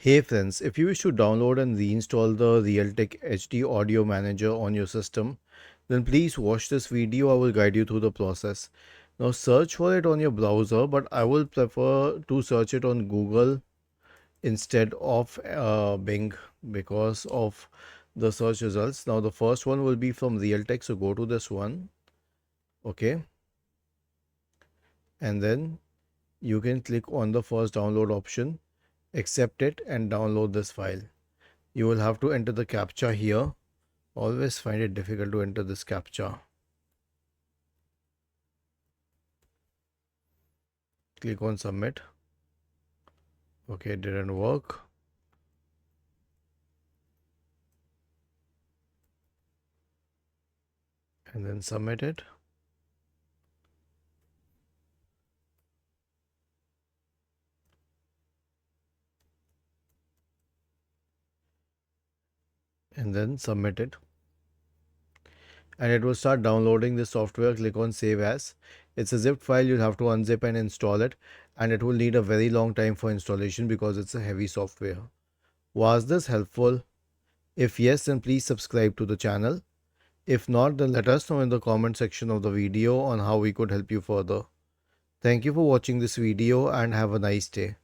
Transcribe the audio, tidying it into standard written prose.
Hey friends, if you wish to download and reinstall the Realtek HD Audio Manager on your system, then please watch this video. I will guide you through the process. Now search for it on your browser, but I will prefer to search it on Google instead of Bing because of the search results. Now the first one will be from Realtek, so go to this one, okay, and then you can click on the first download option, accept it and download this file. You will have to enter the captcha here. Always find it difficult to enter this captcha. Click on submit. Okay, it didn't work. And then submit it. And then submit it. And it will start downloading the software. Click on save as. It's a zipped file. You'll have to unzip and install it. And it will need a very long time for installation because it's a heavy software. Was this helpful? If yes, then please subscribe to the channel. If not, then let us know in the comment section of the video on how we could help you further. Thank you for watching this video and have a nice day.